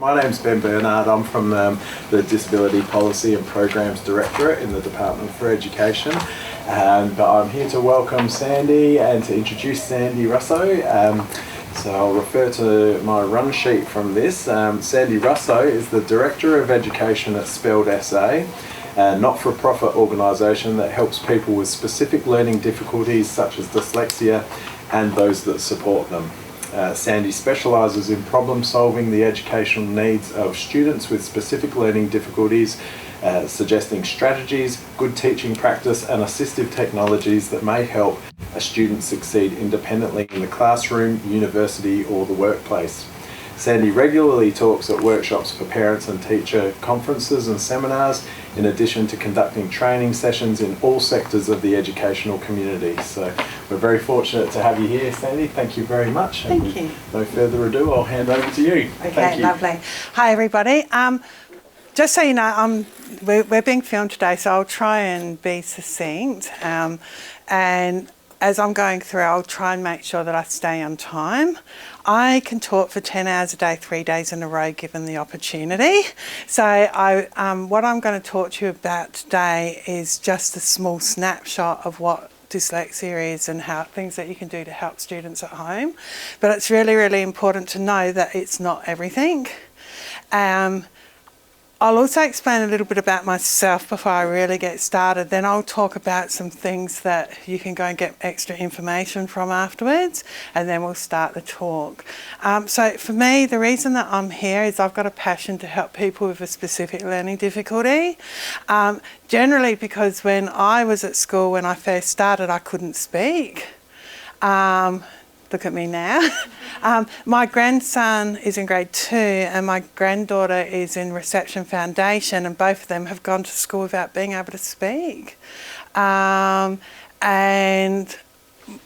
My name's Ben Bernard. I'm from the Disability Policy and Programs Directorate in the Department for Education. But I'm here to welcome Sandy and to introduce Sandy Russo. So I'll refer to my run sheet from this. Sandy Russo is the Director of Education at Spelled SA, a not-for-profit organisation that helps people with specific learning difficulties such as dyslexia and those that support them. Sandy specialises in problem solving the educational needs of students with specific learning difficulties, suggesting strategies, good teaching practice and assistive technologies that may help a student succeed independently in the classroom, university or the workplace. Sandy regularly talks at workshops for parents and teacher conferences and seminars, in addition to conducting training sessions in all sectors of the educational community. So we're very fortunate to have you here, Sandy. Thank you very much. Thank you. No further ado, I'll hand over to you. Okay, Thank you. lovely. Hi, everybody. Just so you know, we're being filmed today, so I'll try and be succinct. And as I'm going through, I'll try and make sure that I stay on time. I can talk for 10 hours a day, 3 days in a row, given the opportunity. So what I'm going to talk to you about today is just a small snapshot of what dyslexia is and how things that you can do to help students at home. But it's really, really important to know that it's not everything. I'll also explain a little bit about myself before I really get started. Then I'll talk about some things that you can go and get extra information from afterwards, and then we'll start the talk. So for me, the reason that I'm here is I've got a passion to help people with a specific learning difficulty. Generally because when I was at school, when I first started, I couldn't speak. Look at me now. My grandson is in grade 2 and my granddaughter is in Reception Foundation, and both of them have gone to school without being able to speak. And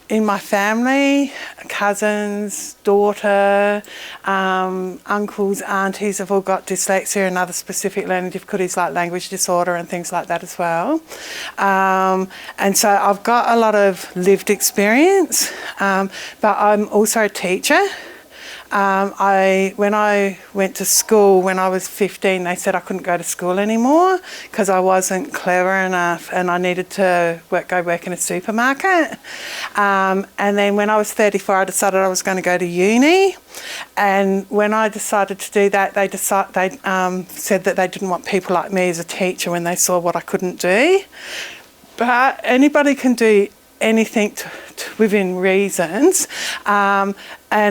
in my family, cousins, daughter, uncles, aunties have all got dyslexia and other specific learning difficulties like language disorder and things like that as well. And so I've got a lot of lived experience, but I'm also a teacher. When I went to school when I was 15, they said I couldn't go to school anymore because I wasn't clever enough and I needed to go work in a supermarket. And then when I was 34, I decided I was going to go to uni. And when I decided to do that, they said that they didn't want people like me as a teacher when they saw what I couldn't do. But anybody can do anything within reasons, and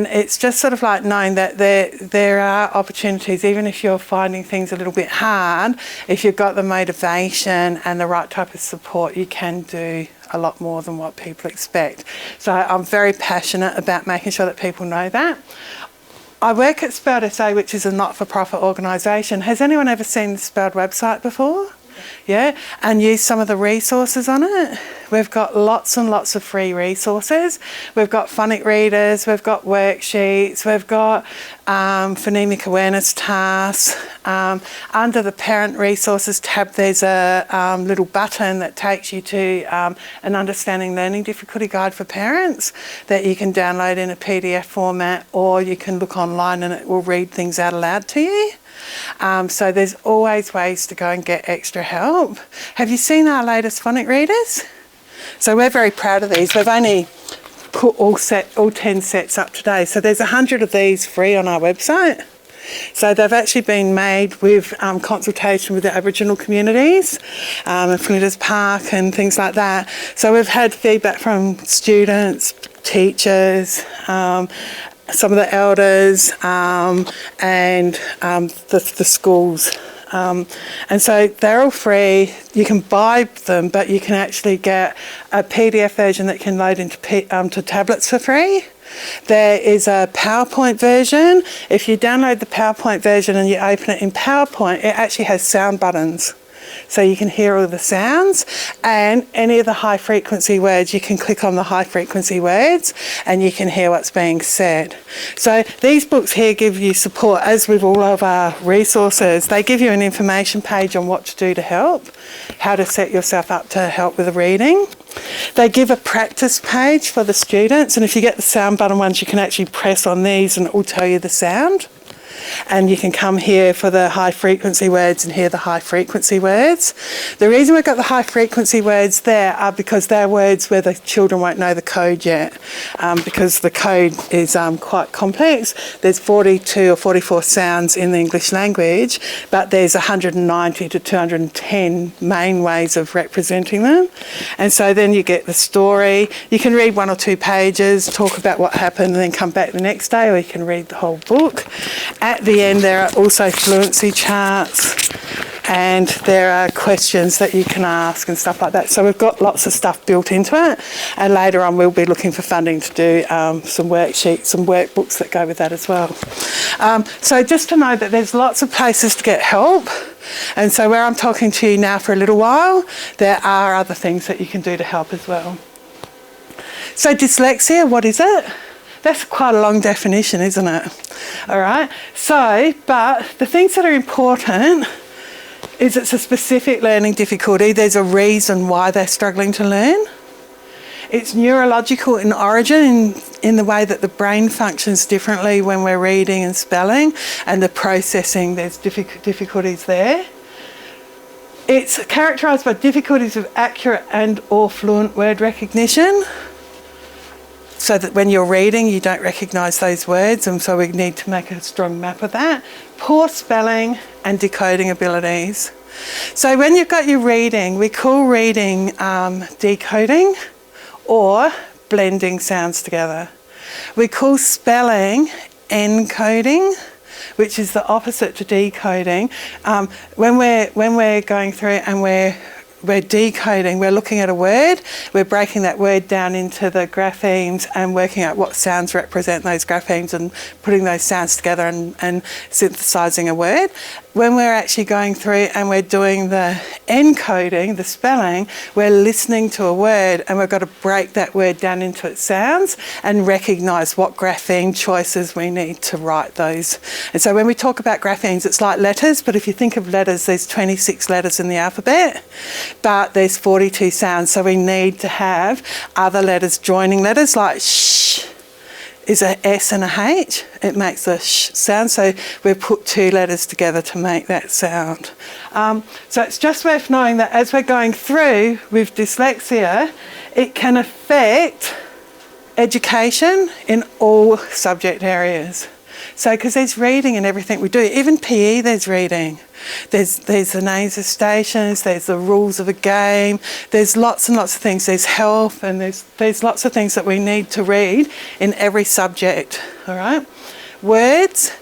it's just sort of like knowing that there are opportunities, even if you're finding things a little bit hard. If you've got the motivation and the right type of support, you can do a lot more than what people expect. So I'm very passionate about making sure that people know that. I work at Spelled SA, which is a not-for-profit organisation. Has anyone ever seen the Spelled website before? Yeah, and use some of the resources on it. We've got lots and lots of free resources. We've got Phonic Readers, we've got worksheets, we've got phonemic awareness tasks. Under the Parent Resources tab, there's a little button that takes you to an Understanding Learning Difficulty Guide for Parents that you can download in a PDF format, or you can look online and it will read things out aloud to you. So there's always ways to go and get extra help. Have you seen our latest Phonic Readers? So we're very proud of these. We've only put all 10 sets up today. So there's 100 of these free on our website. So they've actually been made with consultation with the Aboriginal communities, Flinders Park and things like that. So we've had feedback from students, teachers, some of the elders and the schools. And so they're all free. You can buy them, but you can actually get a PDF version that can load into to tablets for free. There is a PowerPoint version. If you download the PowerPoint version and you open it in PowerPoint, it actually has sound buttons. So you can hear all the sounds, and any of the high frequency words, you can click on the high frequency words and you can hear what's being said. So these books here give you support, as with all of our resources. They give you an information page on what to do to help, how to set yourself up to help with the reading. They give a practice page for the students, and if you get the sound button ones, you can actually press on these and it will tell you the sound. and you can come here for the high frequency words and hear the high frequency words. The reason we've got the high frequency words there are because they're words where the children won't know the code yet, because the code is quite complex. There's 42 or 44 sounds in the English language, but there's 190 to 210 main ways of representing them. And so then you get the story. You can read 1 or 2 pages, talk about what happened, and then come back the next day, or you can read the whole book. At the end, there are also fluency charts, and there are questions that you can ask and stuff like that. So we've got lots of stuff built into it, and later on we'll be looking for funding to do some worksheets, some workbooks that go with that as well. So just to know that there's lots of places to get help, and so where I'm talking to you now for a little while, there are other things that you can do to help as well. So dyslexia, what is it? That's quite a long definition, isn't it? All right. So, but the things that are important is it's a specific learning difficulty. There's a reason why they're struggling to learn. It's neurological in origin, in the way that the brain functions differently when we're reading and spelling, and the processing, there's difficulties there. It's characterised by difficulties of accurate and or fluent word recognition, so that when you're reading you don't recognise those words, and so we need to make a strong map of that. Poor spelling and decoding abilities. So when you've got your reading, we call reading decoding or blending sounds together. We call spelling encoding, which is the opposite to decoding. When we're going through and we're decoding, we're looking at a word, we're breaking that word down into the graphemes and working out what sounds represent those graphemes and putting those sounds together and synthesising a word. When we're actually going through and we're doing the encoding, the spelling, we're listening to a word and we've got to break that word down into its sounds and recognise what grapheme choices we need to write those. And so when we talk about graphemes, it's like letters, but if you think of letters, there's 26 letters in the alphabet, but there's 42 sounds, so we need to have other letters joining letters, like sh is a S and a H. It makes a sh sound, so we put 2 letters together to make that sound. So it's just worth knowing that as we're going through with dyslexia, it can affect education in all subject areas. So, because there's reading in everything we do, even PE there's reading. There's the names of stations, there's the rules of a game, there's lots and lots of things. There's health, and there's lots of things that we need to read in every subject, all right? Words,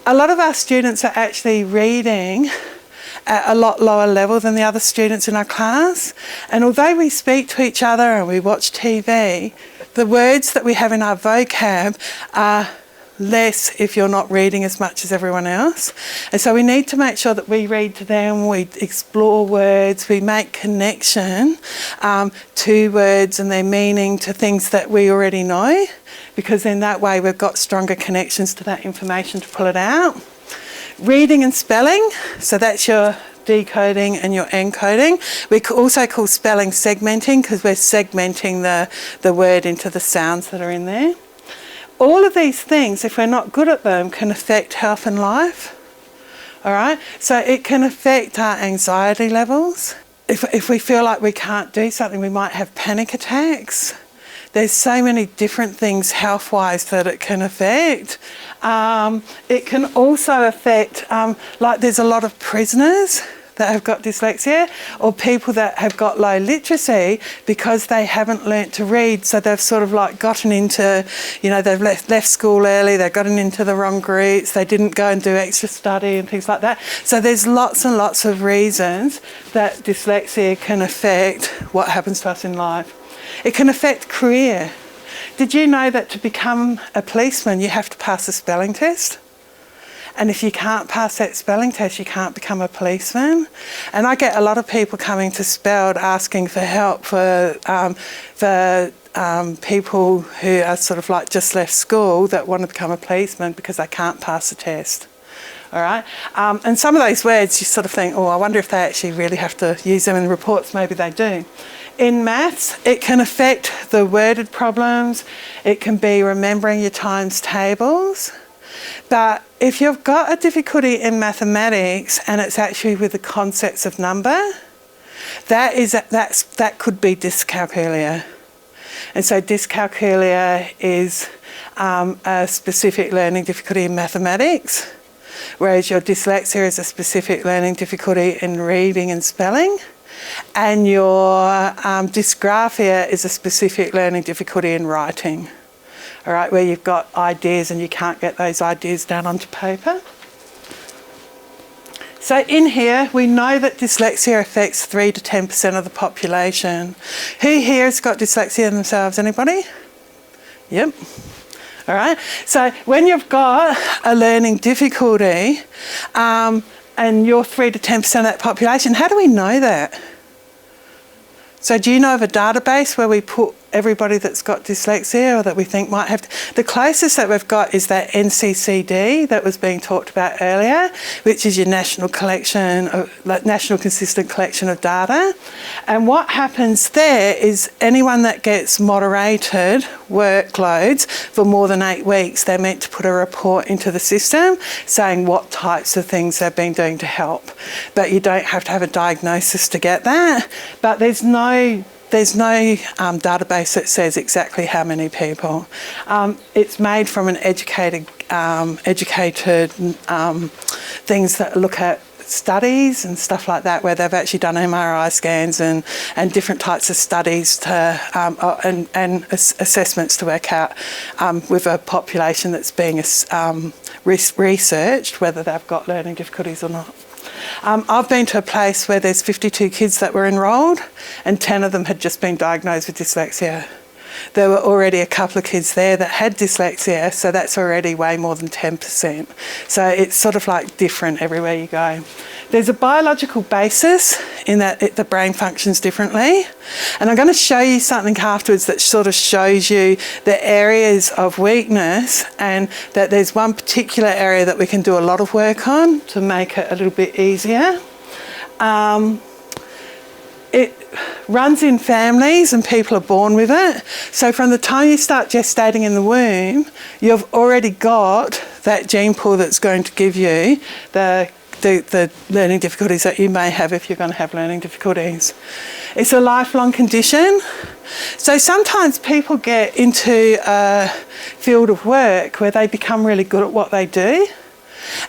a lot of our students are actually reading at a lot lower level than the other students in our class. And although we speak to each other and we watch TV, the words that we have in our vocab are less if you're not reading as much as everyone else. And so we need to make sure that we read to them, we explore words, we make connection to words and their meaning to things that we already know, because in that way we've got stronger connections to that information to pull it out. Reading and spelling, so that's your decoding and your encoding. We also call spelling segmenting, because we're segmenting the word into the sounds that are in there. All of these things, if we're not good at them, can affect health and life. All right? So it can affect our anxiety levels. If we feel like we can't do something, we might have panic attacks. There's so many different things health-wise that it can affect. It can also affect, like there's a lot of prisoners that have got dyslexia, or people that have got low literacy because they haven't learnt to read, so they've sort of like gotten into, you know, they've left school early, they've gotten into the wrong groups, they didn't go and do extra study and things like that. So there's lots and lots of reasons that dyslexia can affect what happens to us in life. It can affect career. Did you know that to become a policeman you have to pass a spelling test? And if you can't pass that spelling test, you can't become a policeman. And I get a lot of people coming to Spelled asking for help for people who are sort of like just left school that want to become a policeman because they can't pass the test. All right? And some of those words you sort of think, oh, I wonder if they actually really have to use them in reports. Maybe they do. In maths, it can affect the worded problems. It can be remembering your times tables. But if you've got a difficulty in mathematics and it's actually with the concepts of number, that could be dyscalculia. And so dyscalculia is a specific learning difficulty in mathematics, whereas your dyslexia is a specific learning difficulty in reading and spelling, and your dysgraphia is a specific learning difficulty in writing. All right, where you've got ideas and you can't get those ideas down onto paper. So in here, we know that dyslexia affects 3 to 10% of the population. Who here has got dyslexia themselves? Anybody? Yep. All right. So when you've got a learning difficulty and you're 3 to 10% of that population, how do we know that? So do you know of a database where we put everybody that's got dyslexia or that we think might have? The closest that we've got is that NCCD that was being talked about earlier, which is your national consistent collection of data. And what happens there is anyone that gets moderated workloads for more than 8 weeks, they're meant to put a report into the system saying what types of things they've been doing to help. But you don't have to have a diagnosis to get that. But there's no database that says exactly how many people. It's made from an educated things that look at studies and stuff like that, where they've actually done MRI scans and different types of studies to and assessments to work out with a population that's being researched whether they've got learning difficulties or not. I've been to a place where there's 52 kids that were enrolled and 10 of them had just been diagnosed with dyslexia. There were already a couple of kids there that had dyslexia, so that's already way more than 10%. So it's sort of like different everywhere you go. There's a biological basis in that the brain functions differently. And I'm going to show you something afterwards that sort of shows you the areas of weakness, and that there's one particular area that we can do a lot of work on to make it a little bit easier. It runs in families and people are born with it. So from the time you start gestating in the womb, you've already got that gene pool that's going to give you the learning difficulties that you may have if you're going to have learning difficulties. It's a lifelong condition. So sometimes people get into a field of work where they become really good at what they do.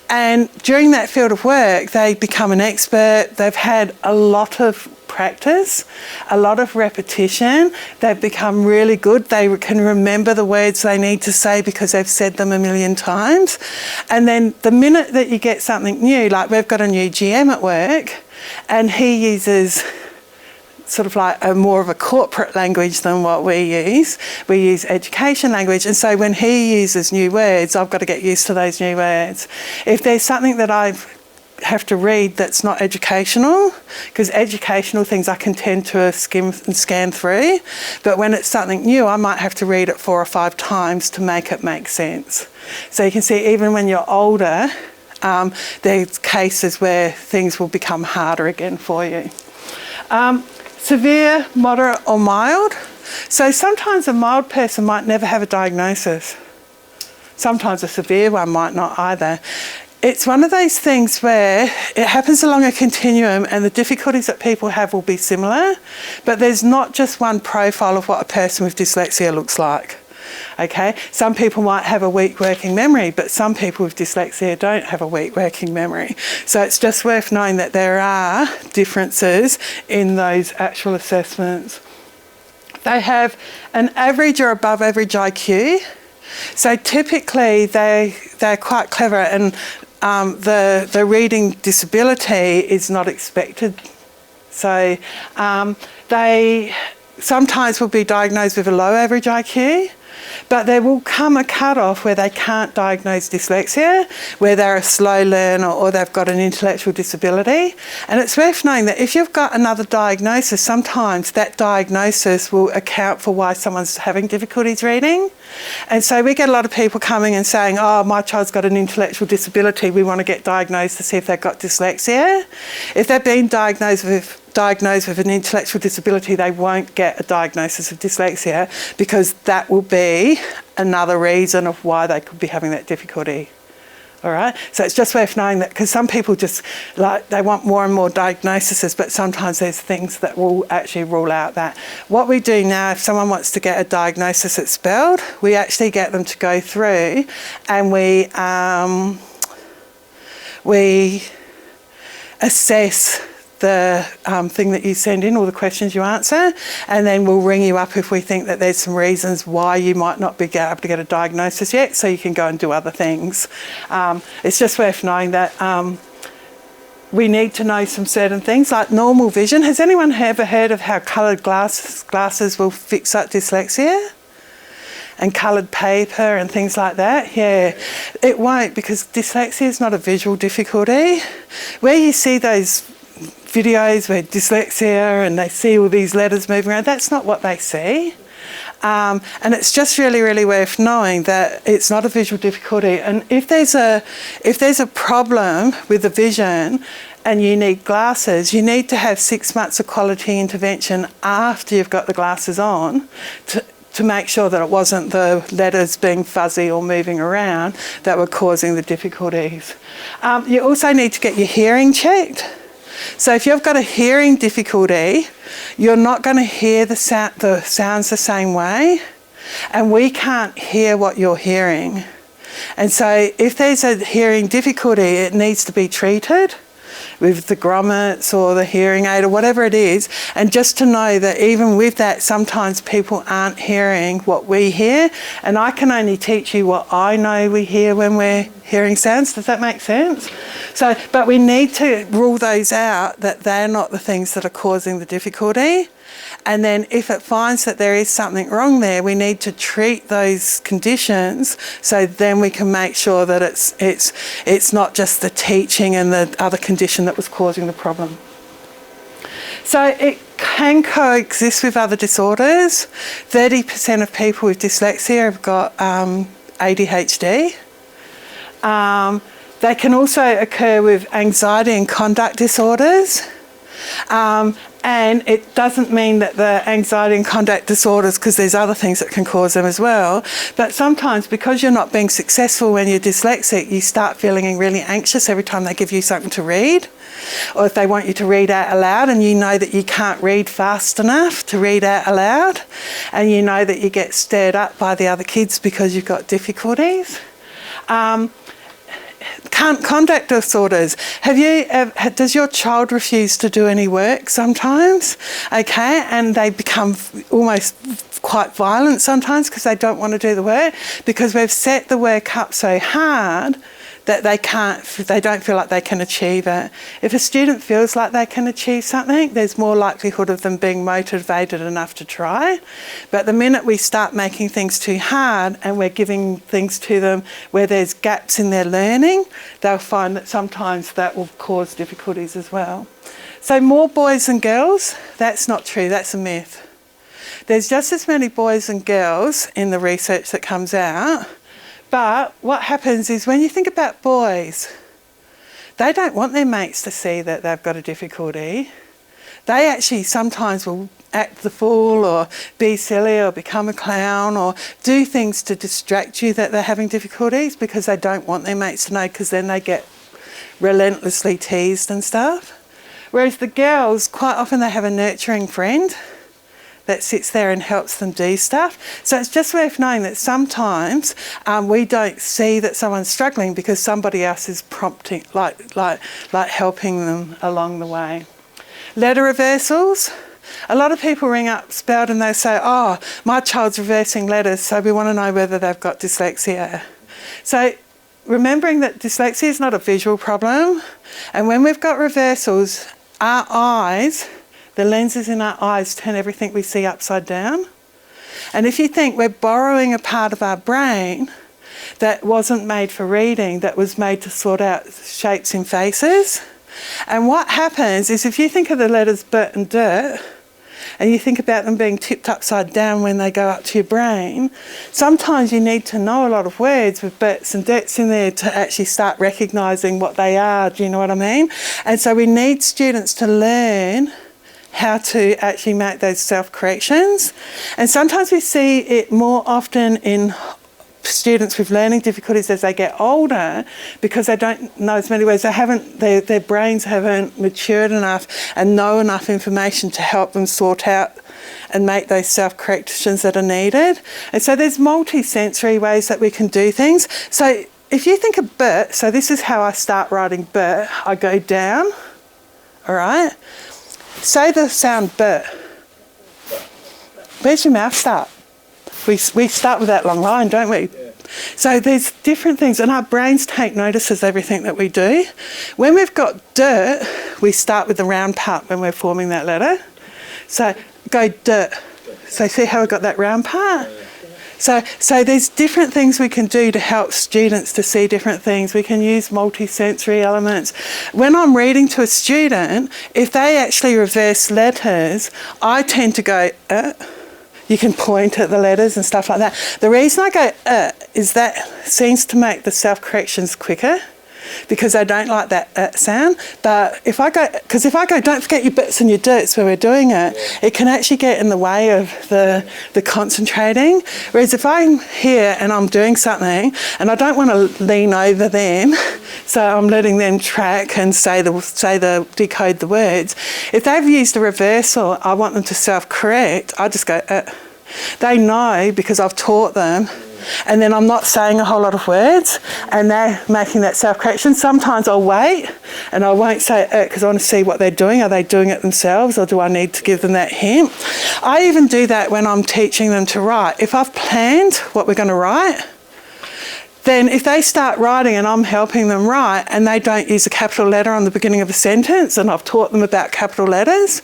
And during that field of work, they become an expert. They've had a lot of practice, a lot of repetition. They've become really good. They can remember the words they need to say because they've said them a million times. And then the minute that you get something new, like we've got a new GM at work, and he uses sort of like more of a corporate language than what we use. We use education language. And so when he uses new words, I've got to get used to those new words. If there's something that I have to read that's not educational, because educational things I can tend to skim and scan through, but when it's something new, I might have to read it 4 or 5 times to make it make sense. So you can see even when you're older, there's cases where things will become harder again for you. Severe, moderate or mild. So sometimes a mild person might never have a diagnosis. Sometimes a severe one might not either. It's one of those things where it happens along a continuum and the difficulties that people have will be similar, but there's not just one profile of what a person with dyslexia looks like. Okay, some people might have a weak working memory, but some people with dyslexia don't have a weak working memory. So it's just worth knowing that there are differences in those actual assessments. They have an average or above average IQ. So typically they're quite clever, and the reading disability is not expected. So they sometimes will be diagnosed with a low average IQ, but there will come a cut-off where they can't diagnose dyslexia, where they're a slow learner or they've got an intellectual disability. And it's worth knowing that if you've got another diagnosis, sometimes that diagnosis will account for why someone's having difficulties reading. And so we get a lot of people coming and saying, oh, my child's got an intellectual disability, we want to get diagnosed to see if they've got dyslexia. If they've been diagnosed with an intellectual disability, they won't get a diagnosis of dyslexia, because that will be another reason of why they could be having that difficulty. All right, so it's just worth knowing that, because some people just they want more and more diagnoses, but sometimes there's things that will actually rule out that. What we do now, if someone wants to get a diagnosis that's spelled, we actually get them to go through and we assess the thing that you send in, or the questions you answer, and then we'll ring you up if we think that there's some reasons why you might not be able to get a diagnosis yet, so you can go and do other things. It's just worth knowing that we need to know some certain things, like normal vision. Has anyone ever heard of how coloured glasses will fix up dyslexia? And coloured paper and things like that? Yeah, it won't, because dyslexia is not a visual difficulty. Where you see those videos where dyslexia and they see all these letters moving around, that's not what they see. And it's just really, really worth knowing that it's not a visual difficulty. And if there's a problem with the vision and you need glasses, you need to have 6 months of quality intervention after you've got the glasses on to make sure that it wasn't the letters being fuzzy or moving around that were causing the difficulties. You also need to get your hearing checked. So if you've got a hearing difficulty, you're not going to hear the sounds the same way, and we can't hear what you're hearing. And so if there's a hearing difficulty, it needs to be treated with the grommets or the hearing aid or whatever it is. And just to know that even with that, sometimes people aren't hearing what we hear, and I can only teach you what I know we hear when we're hearing sounds. Does that make sense? So, but we need to rule those out, that they're not the things that are causing the difficulty. And then if it finds that there is something wrong there, we need to treat those conditions, so then we can make sure that it's not just the teaching and the other condition that was causing the problem. So it can coexist with other disorders. 30% of people with dyslexia have got ADHD. They can also occur with anxiety and conduct disorders. And it doesn't mean that the anxiety and conduct disorders, because there's other things that can cause them as well. But sometimes, because you're not being successful when you're dyslexic, you start feeling really anxious every time they give you something to read. Or if they want you to read out aloud and you know that you can't read fast enough to read out aloud, and you know that you get stirred up by the other kids because you've got difficulties. Conduct disorders. Does your child refuse to do any work sometimes? Okay, and they become almost quite violent sometimes because they don't want to do the work, because we've set the work up so hard that they don't feel like they can achieve it. If a student feels like they can achieve something, there's more likelihood of them being motivated enough to try. But the minute we start making things too hard and we're giving things to them where there's gaps in their learning, they'll find that sometimes that will cause difficulties as well. So more boys than girls, that's not true, that's a myth. There's just as many boys and girls in the research that comes out. But what happens is, when you think about boys, they don't want their mates to see that they've got a difficulty. They actually sometimes will act the fool or be silly or become a clown or do things to distract you that they're having difficulties, because they don't want their mates to know, because then they get relentlessly teased and stuff. Whereas the girls, quite often they have a nurturing friend that sits there and helps them do stuff. So it's just worth knowing that sometimes we don't see that someone's struggling because somebody else is prompting, like helping them along the way. Letter reversals. A lot of people ring up Spelled and they say, oh, my child's reversing letters, so we want to know whether they've got dyslexia. So remembering that dyslexia is not a visual problem, and when we've got reversals, our eyes, the lenses in our eyes, turn everything we see upside down. And if you think we're borrowing a part of our brain that wasn't made for reading, that was made to sort out shapes in faces. And what happens is, if you think of the letters Bert and Dirt, and you think about them being tipped upside down when they go up to your brain, sometimes you need to know a lot of words with Berts and Dirts in there to actually start recognising what they are. Do you know what I mean? And so we need students to learn how to actually make those self-corrections. And sometimes we see it more often in students with learning difficulties as they get older, because they don't know as many words, their brains haven't matured enough and know enough information to help them sort out and make those self-corrections that are needed. And so there's multi-sensory ways that we can do things. So if you think of Bert, so this is how I start writing Bert. I go down, all right? Say the sound Bert. Where's your mouth start? We start with that long line, don't we? Yeah. So there's different things, and our brains take notice of everything that we do. When we've got dirt, we start with the round part when we're forming that letter. So go dirt. So see how we got that round part? So there's different things we can do to help students to see different things. We can use multi-sensory elements. When I'm reading to a student, if they actually reverse letters, I tend to go, You can point at the letters and stuff like that. The reason I go is that seems to make the self-corrections quicker, because I don't like that sound. But if I go, don't forget your bits and your dirts when we're doing it, it can actually get in the way of the concentrating. Whereas if I'm here and I'm doing something and I don't want to lean over them, so I'm letting them track and decode the words. If they've used a reversal, I want them to self-correct. I just go, They know because I've taught them. And then I'm not saying a whole lot of words and they're making that self-correction. Sometimes I'll wait and I won't say it because I want to see what they're doing. Are they doing it themselves or do I need to give them that hint? I even do that when I'm teaching them to write. If I've planned what we're going to write, then if they start writing and I'm helping them write and they don't use a capital letter on the beginning of a sentence and I've taught them about capital letters,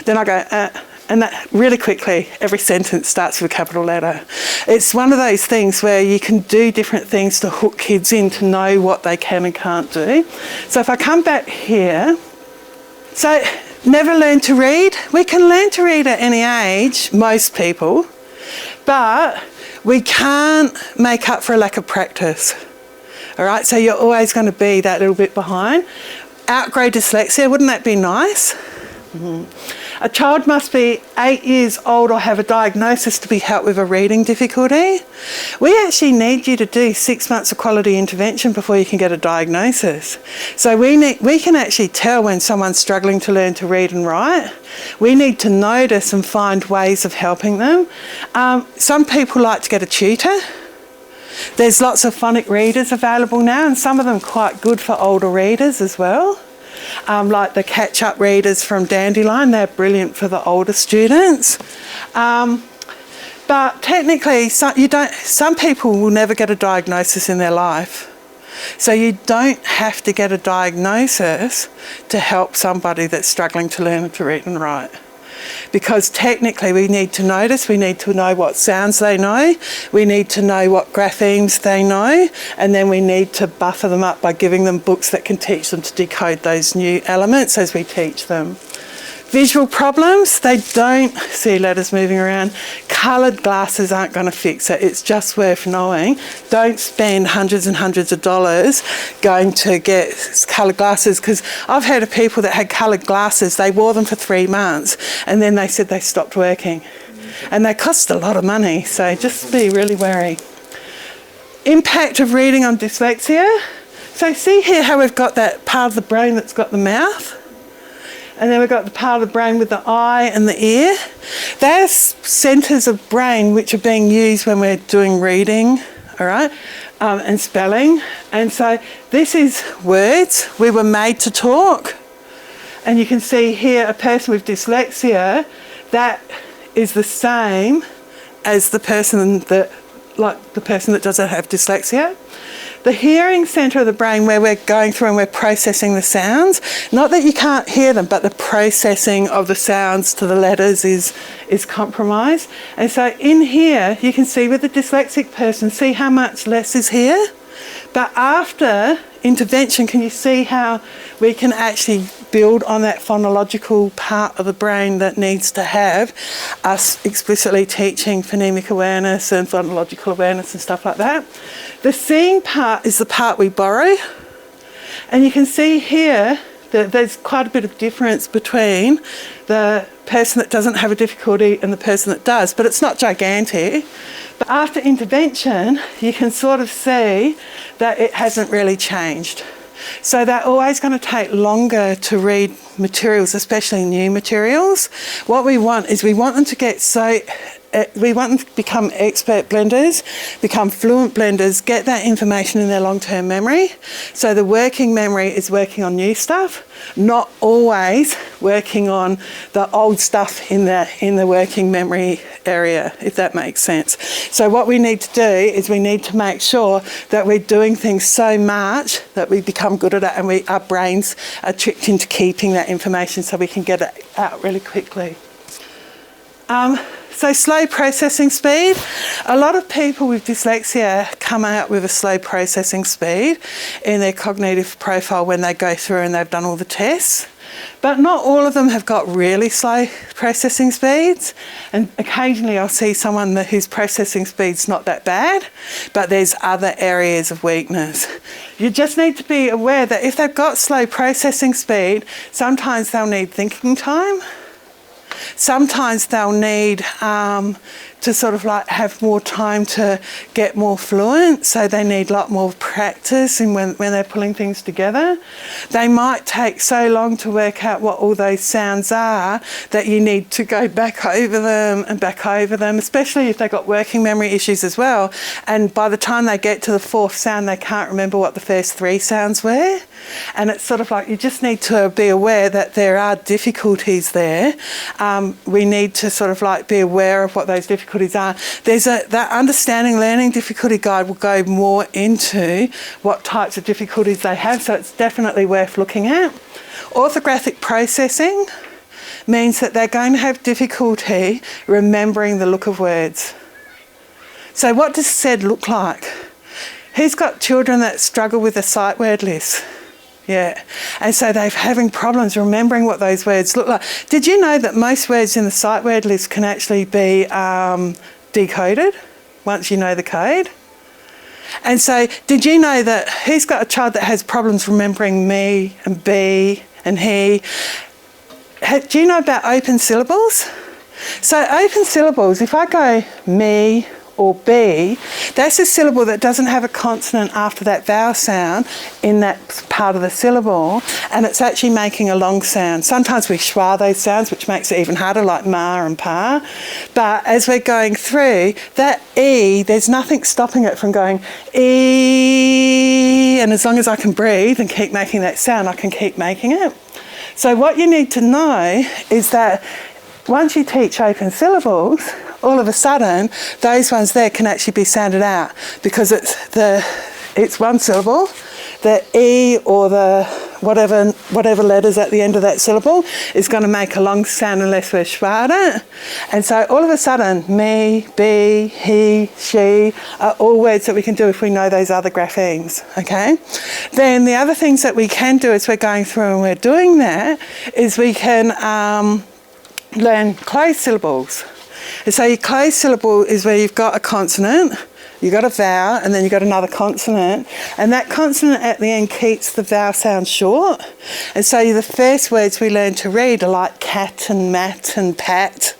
then I go, and that really quickly, every sentence starts with a capital letter. It's one of those things where you can do different things to hook kids in to know what they can and can't do. So if I come back here, so never learn to read. We can learn to read at any age, most people, but we can't make up for a lack of practice. All right, so you're always going to be that little bit behind. Outgrow dyslexia, wouldn't that be nice? Mm-hmm. A child must be 8 years old or have a diagnosis to be helped with a reading difficulty. We actually need you to do 6 months of quality intervention before you can get a diagnosis. So we can actually tell when someone's struggling to learn to read and write. We need to notice and find ways of helping them. Some people like to get a tutor. There's lots of phonic readers available now, and some of them quite good for older readers as well. Like the catch-up readers from Dandelion, they're brilliant for the older students. But technically, some people will never get a diagnosis in their life. So you don't have to get a diagnosis to help somebody that's struggling to learn to read and write. Because technically we need to notice, we need to know what sounds they know, we need to know what graphemes they know, and then we need to buffer them up by giving them books that can teach them to decode those new elements as we teach them. Visual problems, they don't see letters moving around. Coloured glasses aren't going to fix it. It's just worth knowing. Don't spend hundreds and hundreds of dollars going to get coloured glasses, because I've heard of people that had coloured glasses, they wore them for 3 months and then they said they stopped working. And they cost a lot of money, so just be really wary. Impact of reading on dyslexia. So see here how we've got that part of the brain that's got the mouth? And then we've got the part of the brain with the eye and the ear. There's centres of brain which are being used when we're doing reading, all right, and spelling. And so this is words. We were made to talk. And you can see here a person with dyslexia, that is the same as the person that doesn't have dyslexia. The hearing centre of the brain, where we're going through and we're processing the sounds, not that you can't hear them, but the processing of the sounds to the letters is compromised. And so in here, you can see with the dyslexic person, see how much less is here? But after intervention, can you see how we can actually build on that phonological part of the brain that needs to have us explicitly teaching phonemic awareness and phonological awareness and stuff like that? The seeing part is the part we borrow. And you can see here that there's quite a bit of difference between the person that doesn't have a difficulty and the person that does, but it's not gigantic. But after intervention, you can sort of see that it hasn't really changed. So they're always going to take longer to read materials, especially new materials. What we want is we want them to get we want them to become expert blenders, become fluent blenders, get that information in their long-term memory. So the working memory is working on new stuff, not always working on the old stuff in the working memory area, if that makes sense. So what we need to do is we need to make sure that we're doing things so much that we become good at it, and our brains are tricked into keeping that information so we can get it out really quickly. So slow processing speed. A lot of people with dyslexia come out with a slow processing speed in their cognitive profile when they go through and they've done all the tests. But not all of them have got really slow processing speeds. And occasionally I'll see someone whose processing speed's not that bad, but there's other areas of weakness. You just need to be aware that if they've got slow processing speed, sometimes they'll need thinking time. Sometimes they'll need to sort of like have more time to get more fluent, so they need a lot more practice and when they're pulling things together. They might take so long to work out what all those sounds are that you need to go back over them, especially if they've got working memory issues as well. And by the time they get to the fourth sound, they can't remember what the first three sounds were. And it's sort of like you just need to be aware that there are difficulties there. We need to sort of like be aware of what those difficulties are. That Understanding Learning Difficulty Guide will go more into what types of difficulties they have, so it's definitely worth looking at. Orthographic processing means that they're going to have difficulty remembering the look of words. So what does said look like? Who's got children that struggle with the sight word list? Yeah, and so they're having problems remembering what those words look like. Did you know that most words in the sight word list can actually be decoded once you know the code? And so did you know that who's got a child that has problems remembering me and be and he? Do you know about open syllables? So open syllables, if I go me or be, that's a syllable that doesn't have a consonant after that vowel sound in that part of the syllable, and it's actually making a long sound. Sometimes we schwa those sounds, which makes it even harder, like ma and pa. But as we're going through, that E, there's nothing stopping it from going E, and as long as I can breathe and keep making that sound, I can keep making it. So what you need to know is that once you teach open syllables, all of a sudden, those ones there can actually be sounded out because it's one syllable. The E or the whatever letters at the end of that syllable is going to make a long sound unless we're schwa'd it. And so all of a sudden, me, be, he, she are all words that we can do if we know those other graphemes, okay? Then the other things that we can do as we're going through and we're doing that is we can learn closed syllables. And so your closed syllable is where you've got a consonant, you've got a vowel, and then you've got another consonant. And that consonant at the end keeps the vowel sound short. And so the first words we learn to read are like cat and mat and pat.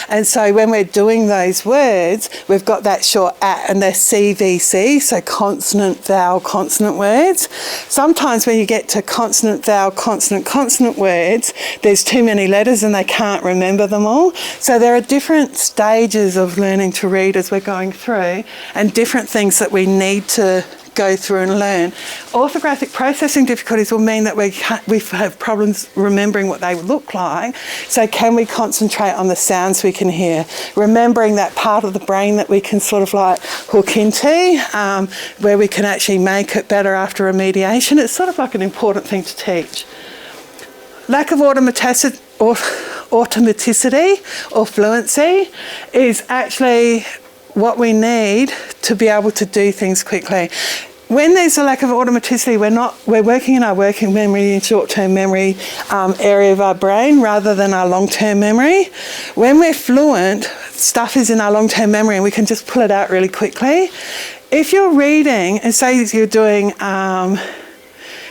And so when we're doing those words, we've got that short at, and they're CVC, so consonant, vowel, consonant words. Sometimes when you get to consonant, vowel, consonant, consonant words, there's too many letters and they can't remember them all. So there are different stages of learning to read as we're going through, and different things that we need to go through and learn. Orthographic processing difficulties will mean that we have problems remembering what they look like. So can we concentrate on the sounds we can hear? Remembering that part of the brain that we can sort of like hook into, where we can actually make it better after remediation. It's sort of like an important thing to teach. Lack of automaticity or fluency is actually what we need to be able to do things quickly. When there's a lack of automaticity, we're working in our working memory and short-term memory area of our brain rather than our long-term memory. When we're fluent, stuff is in our long-term memory and we can just pull it out really quickly. If you're reading, and say you're doing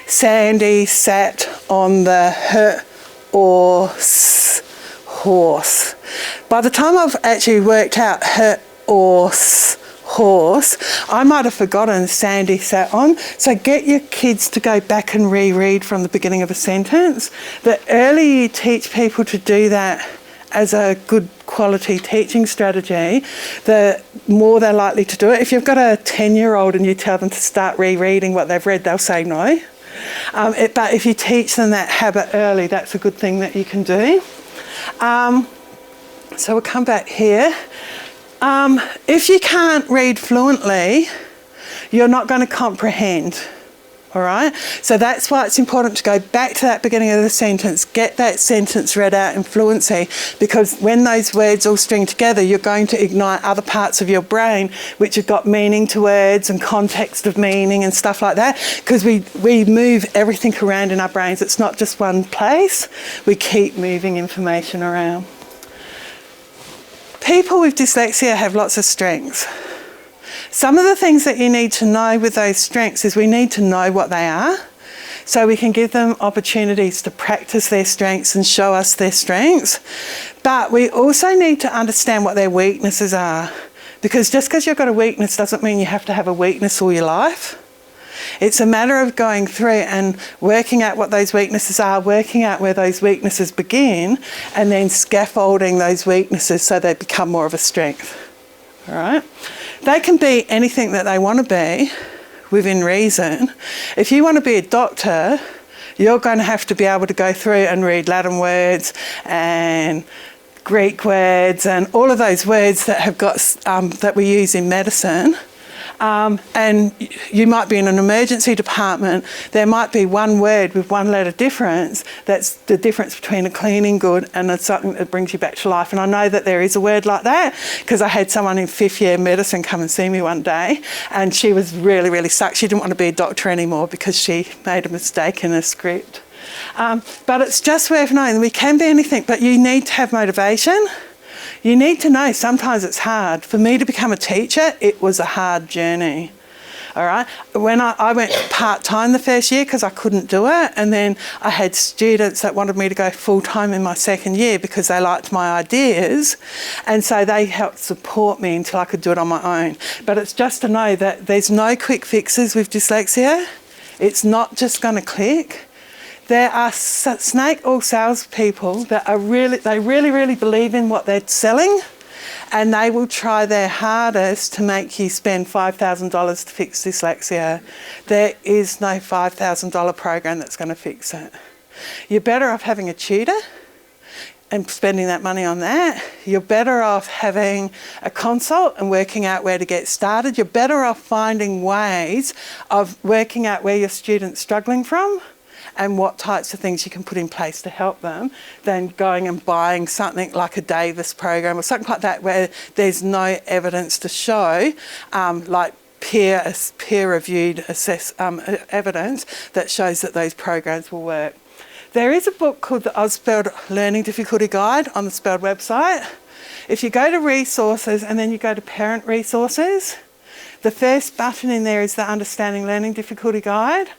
Sandy sat on the horse. By the time I've actually worked out horse, horse. I might have forgotten Sandy sat on. So get your kids to go back and reread from the beginning of a sentence. The earlier you teach people to do that as a good quality teaching strategy, the more they're likely to do it. If you've got a 10-year-old and you tell them to start rereading what they've read, they'll say no. But if you teach them that habit early, that's a good thing that you can do. So we'll come back here. If you can't read fluently, you're not going to comprehend. All right, so that's why it's important to go back to that beginning of the sentence, get that sentence read out in fluency, because when those words all string together, you're going to ignite other parts of your brain which have got meaning to words and context of meaning and stuff like that, because we move everything around in our brains. It's not just one place. We keep moving information around. People with dyslexia have lots of strengths. Some of the things that you need to know with those strengths is we need to know what they are, so we can give them opportunities to practice their strengths and show us their strengths. But we also need to understand what their weaknesses are, because just because you've got a weakness doesn't mean you have to have a weakness all your life. It's a matter of going through and working out what those weaknesses are, working out where those weaknesses begin, and then scaffolding those weaknesses so they become more of a strength. All right? They can be anything that they want to be within reason. If you want to be a doctor, you're going to have to be able to go through and read Latin words and Greek words and all of those words that have got that we use in medicine. And you might be in an emergency department. There might be one word with one letter difference. That's the difference between a cleaning good and something that brings you back to life. And I know that there is a word like that, because I had someone in 5th year medicine come and see me one day, and she was really, really stuck. She didn't want to be a doctor anymore because she made a mistake in a script. But it's just worth knowing we can be anything, but you need to have motivation. You need to know sometimes it's hard. For me to become a teacher, it was a hard journey. All right. When I went part-time the first year because I couldn't do it, and then I had students that wanted me to go full-time in my second year because they liked my ideas, and so they helped support me until I could do it on my own. But it's just to know that there's no quick fixes with dyslexia. It's not just going to click. There are snake oil salespeople that really believe in what they're selling, and they will try their hardest to make you spend $5,000 to fix dyslexia. There is no $5,000 program that's going to fix it. You're better off having a tutor and spending that money on that. You're better off having a consult and working out where to get started. You're better off finding ways of working out where your student's struggling from and what types of things you can put in place to help them, than going and buying something like a Davis program or something like that where there's no evidence to show, like peer-reviewed evidence that shows that those programs will work. There is a book called the Osbourne Learning Difficulty Guide on the Spelled website. If you go to resources and then you go to parent resources, the first button in there is the Understanding Learning Difficulty Guide.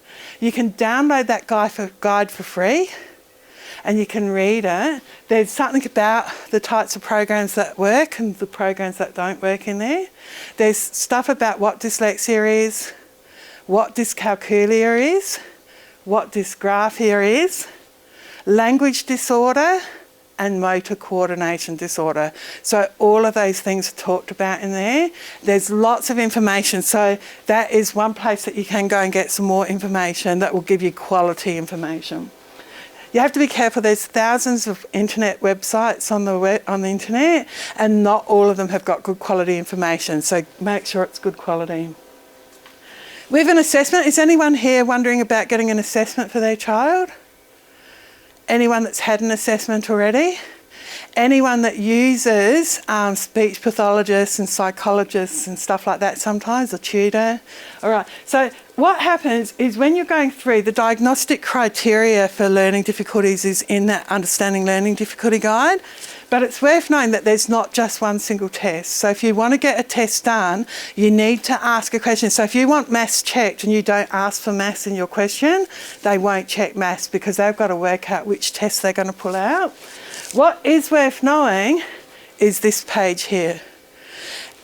You can download that guide for free and you can read it. There's something about the types of programs that work and the programs that don't work in there. There's stuff about what dyslexia is, what dyscalculia is, what dysgraphia is, language disorder, and motor coordination disorder. So all of those things are talked about in there. There's lots of information. So that is one place that you can go and get some more information that will give you quality information. You have to be careful. There's thousands of internet websites on the internet, and not all of them have got good quality information. So make sure it's good quality. With an assessment, is anyone here wondering about getting an assessment for their child? Anyone that's had an assessment already? Anyone that uses speech pathologists and psychologists and stuff like that sometimes, a tutor? All right, so what happens is when you're going through, the diagnostic criteria for learning difficulties is in that Understanding Learning Difficulty Guide, but it's worth knowing that there's not just one single test. So if you want to get a test done, you need to ask a question. So if you want maths checked and you don't ask for maths in your question, they won't check maths because they've got to work out which test they're going to pull out. What is worth knowing is this page here.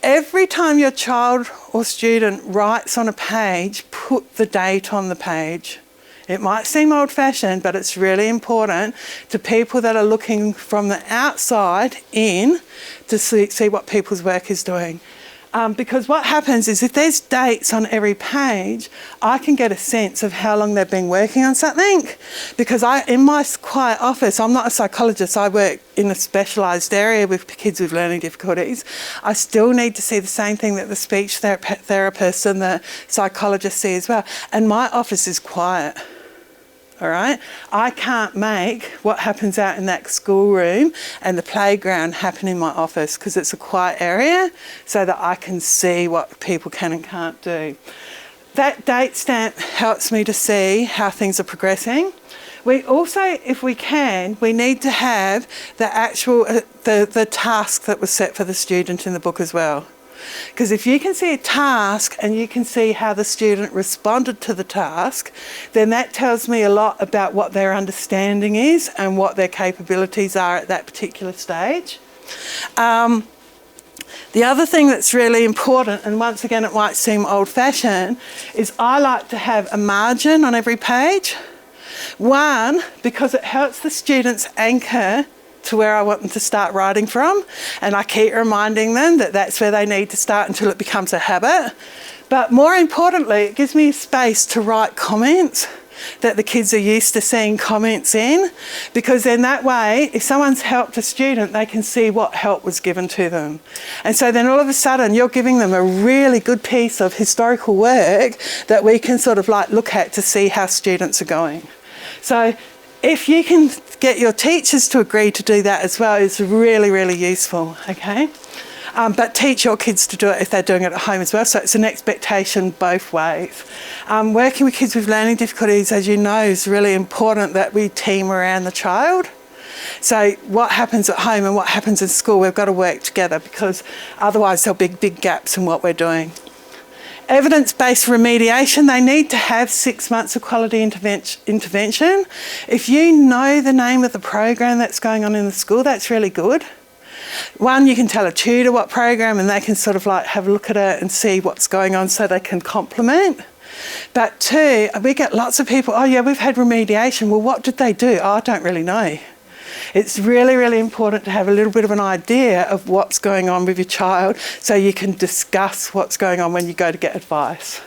every time your child or student writes on a page, put the date on the page. It might seem old-fashioned, but it's really important to people that are looking from the outside in to see what people's work is doing. Because what happens is if there's dates on every page, I can get a sense of how long they've been working on something. Because in my quiet office, I'm not a psychologist, I work in a specialised area with kids with learning difficulties. I still need to see the same thing that the speech therapist and the psychologist see as well. And my office is quiet. All right, I can't make what happens out in that schoolroom and the playground happen in my office because it's a quiet area so that I can see what people can and can't do. That date stamp helps me to see how things are progressing. We also, if we can, we need to have the actual, the task that was set for the student in the book as well. Because if you can see a task and you can see how the student responded to the task, then that tells me a lot about what their understanding is and what their capabilities are at that particular stage. The other thing that's really important, and once again it might seem old-fashioned, is I like to have a margin on every page. One, because it helps the students anchor to where I want them to start writing from, and I keep reminding them that that's where they need to start until it becomes a habit. But more importantly, it gives me space to write comments that the kids are used to seeing comments in, because then that way, if someone's helped a student, they can see what help was given to them. And so then all of a sudden, you're giving them a really good piece of historical work that we can sort of like look at to see how students are going. So if you can get your teachers to agree to do that as well, it's really, really useful, okay? But teach your kids to do it if they're doing it at home as well, so it's an expectation both ways. Working with kids with learning difficulties, as you know, is really important that we team around the child. So what happens at home and what happens in school, we've got to work together, because otherwise there'll be big gaps in what we're doing. Evidence-based remediation, they need to have 6 months of quality intervention. If you know the name of the program that's going on in the school, that's really good. One, you can tell a tutor what program and they can sort of like have a look at it and see what's going on so they can complement. But two, we get lots of people, oh yeah, we've had remediation. Well, what did they do? Oh, I don't really know. It's really, really important to have a little bit of an idea of what's going on with your child so you can discuss what's going on when you go to get advice.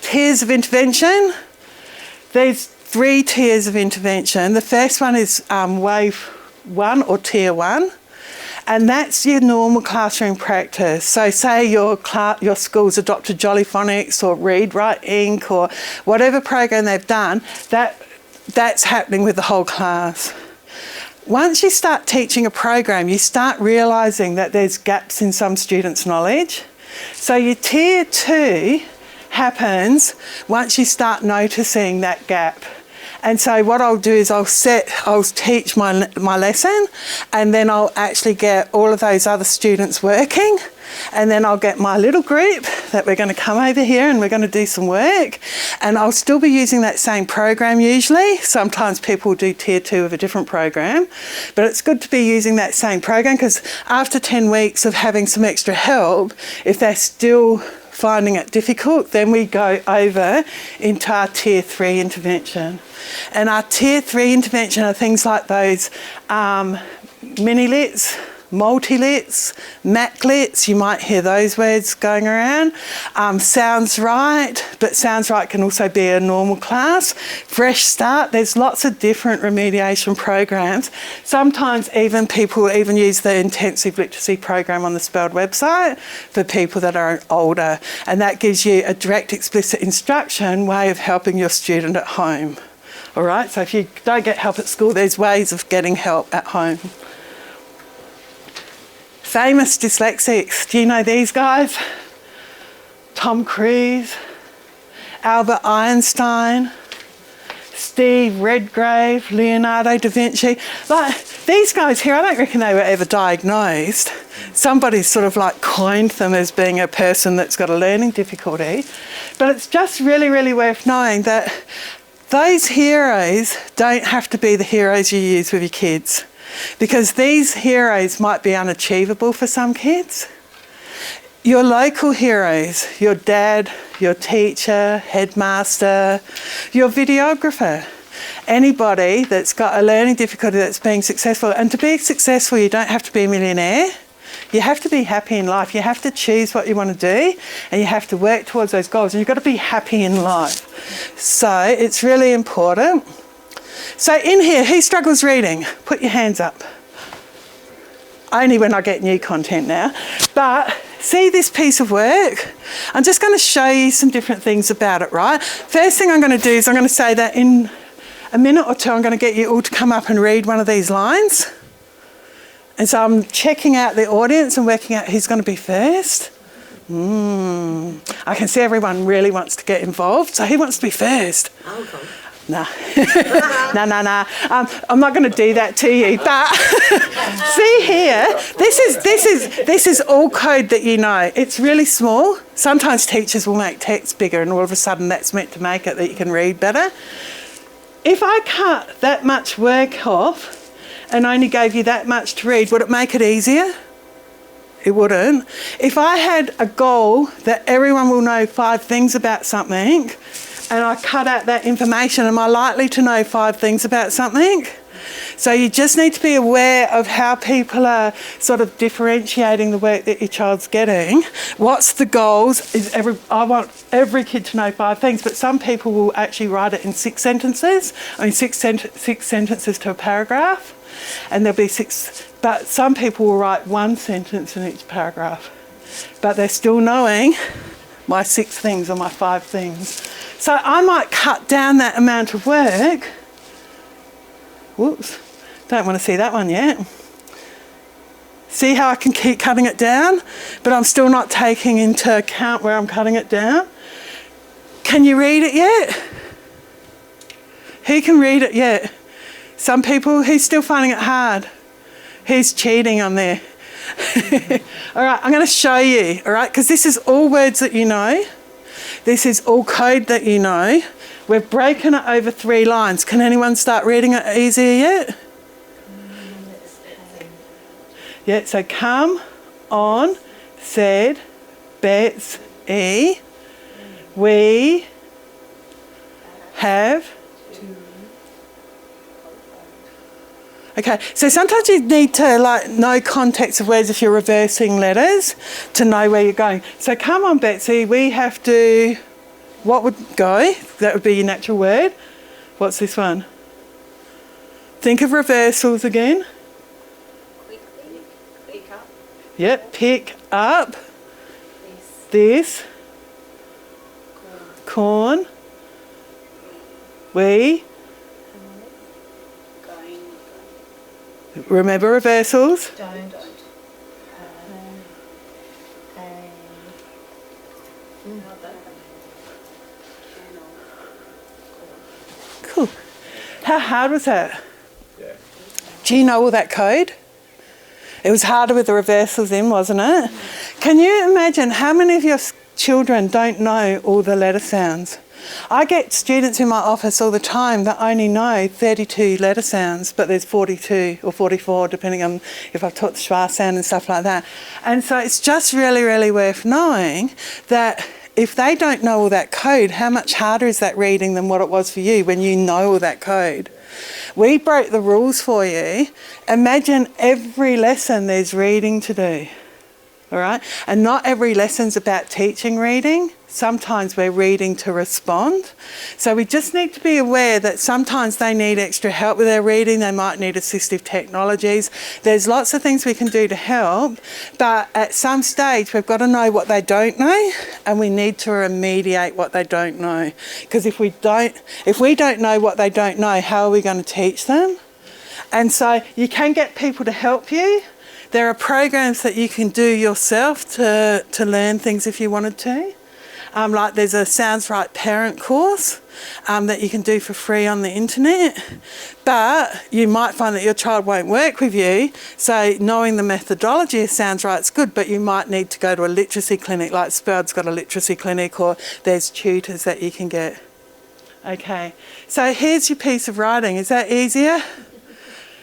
Tiers of intervention. There's 3 tiers of intervention. The first one is wave 1 or tier 1. And that's your normal classroom practice. So say your school's adopted Jolly Phonics or Read, Write, Inc. or whatever program they've done, that's happening with the whole class. Once you start teaching a program, you start realising that there's gaps in some students' knowledge. So your tier 2 happens once you start noticing that gap. And so what I'll do is I'll teach my lesson, and then I'll actually get all of those other students working, and then I'll get my little group that we're going to come over here and we're going to do some work, and I'll still be using that same program usually. Sometimes people do tier 2 of a different program, but it's good to be using that same program, because after 10 weeks of having some extra help, if they're still finding it difficult, then we go over into our tier 3 intervention. And our tier 3 intervention are things like those mini-lits, multi-lits, mac-lits, you might hear those words going around. Sounds Right, but Sounds Right can also be a normal class. Fresh Start, there's lots of different remediation programs. Sometimes even people use the intensive literacy program on the Spelled website for people that are older, and that gives you a direct, explicit instruction way of helping your student at home. All right, so if you don't get help at school, there's ways of getting help at home. Famous dyslexics, do you know these guys? Tom Cruise, Albert Einstein, Steve Redgrave, Leonardo da Vinci. Like, these guys here, I don't reckon they were ever diagnosed. Somebody sort of like coined them as being a person that's got a learning difficulty. But it's just really, really worth knowing that those heroes don't have to be the heroes you use with your kids. because these heroes might be unachievable for some kids. Your local heroes, your dad, your teacher, headmaster, your videographer, anybody that's got a learning difficulty that's being successful. And to be successful, you don't have to be a millionaire. You have to be happy in life. You have to choose what you want to do and you have to work towards those goals. And you've got to be happy in life. So it's really important. So in here, who struggles reading? Put your hands up. Only when I get new content now. But see this piece of work? I'm just going to show you some different things about it, right? First thing I'm going to do is I'm going to say that in a minute or two, I'm going to get you all to come up and read one of these lines. And so I'm checking out the audience and working out who's going to be first. I can see everyone really wants to get involved. So who wants to be first? I'll come. No. No. I'm not going to do that to you. But see here, this is all code that you know. It's really small. Sometimes teachers will make text bigger and all of a sudden that's meant to make it that you can read better. If I cut that much work off and only gave you that much to read, would it make it easier? It wouldn't. If I had a goal that everyone will know 5 things about something and I cut out that information, am I likely to know 5 things about something? So you just need to be aware of how people are sort of differentiating the work that your child's getting. What's the goals? I want every kid to know 5 things, but some people will actually write it in 6 sentences. I mean, six sentences to a paragraph, and there'll be 6. But some people will write 1 sentence in each paragraph, but they're still knowing my 6 things or my 5 things. So I might cut down that amount of work. Whoops, don't want to see that one yet. See how I can keep cutting it down, but I'm still not taking into account where I'm cutting it down. Can you read it yet? Who can read it yet? Some people, who's still finding it hard? Who's cheating on there? All right, I'm going to show you, all right, because this is all words that you know. This is all code that you know. We've broken it over 3 lines. Can anyone start reading it easier yet? Yeah, so come on, said, bets, we have. Okay, so sometimes you need to know context of words if you're reversing letters to know where you're going. So come on, Betsy, we have to, what would go? That would be your natural word. What's this one? Think of reversals again. Quickly, pick up. Yep, pick up. This. Corn. We. Remember reversals? Don't. Cool. How hard was that? Yeah. Do you know all that code? It was harder with the reversals in, wasn't it? Can you imagine how many of your children don't know all the letter sounds? I get students in my office all the time that only know 32 letter sounds, but there's 42 or 44, depending on if I've taught the schwa sound and stuff like that. And so it's just really, really worth knowing that if they don't know all that code, how much harder is that reading than what it was for you when you know all that code? We broke the rules for you. Imagine every lesson there's reading to do. All right? And not every lesson's about teaching reading. Sometimes we're reading to respond. So we just need to be aware that sometimes they need extra help with their reading. They might need assistive technologies. There's lots of things we can do to help, but at some stage we've got to know what they don't know, and we need to remediate what they don't know. Because if we don't know what they don't know, how are we going to teach them? And so you can get people to help you. There are programs that you can do yourself to learn things if you wanted to. Like there's a Sounds Right parent course that you can do for free on the internet. But you might find that your child won't work with you. So knowing the methodology of Sounds Right is good, but you might need to go to a literacy clinic, like Spur's got a literacy clinic, or there's tutors that you can get. Okay, so here's your piece of writing. Is that easier?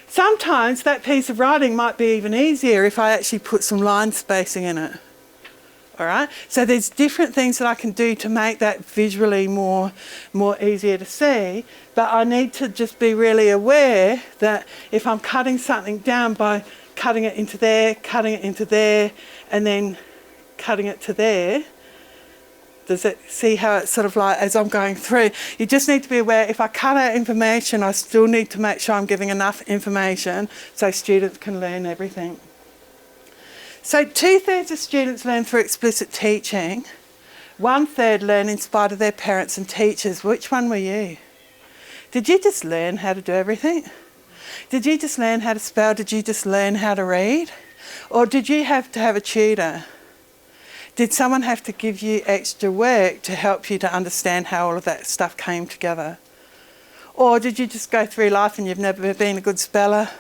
sometimes that piece of writing might be even easier if I actually put some line spacing in it. All right, so there's different things that I can do to make that visually more easier to see, but I need to just be really aware that if I'm cutting something down by cutting it into there, and then cutting it to there, does it see how it's sort of like as I'm going through? You just need to be aware if I cut out information, I still need to make sure I'm giving enough information so students can learn everything. So 2/3 of students learn through explicit teaching. 1/3 learn in spite of their parents and teachers. Which one were you? Did you just learn how to do everything? Did you just learn how to spell? Did you just learn how to read? Or did you have to have a tutor? Did someone have to give you extra work to help you to understand how all of that stuff came together? Or did you just go through life and you've never been a good speller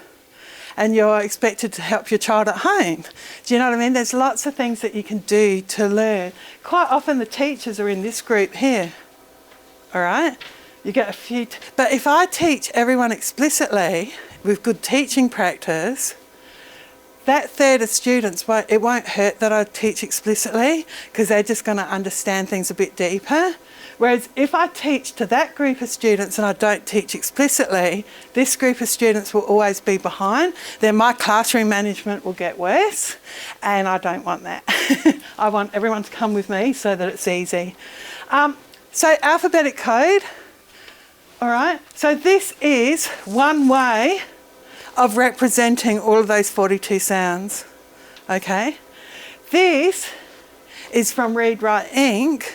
and you're expected to help your child at home? Do you know what I mean? There's lots of things that you can do to learn. Quite often the teachers are in this group here, all right? You get a few, but if I teach everyone explicitly with good teaching practice, that 1/3 of students, it won't hurt that I teach explicitly because they're just going to understand things a bit deeper. Whereas if I teach to that group of students and I don't teach explicitly, this group of students will always be behind. Then my classroom management will get worse, and I don't want that. I want everyone to come with me so that it's easy. So alphabetic code, all right? So this is one way of representing all of those 42 sounds, okay? This is from Read, Write, Ink,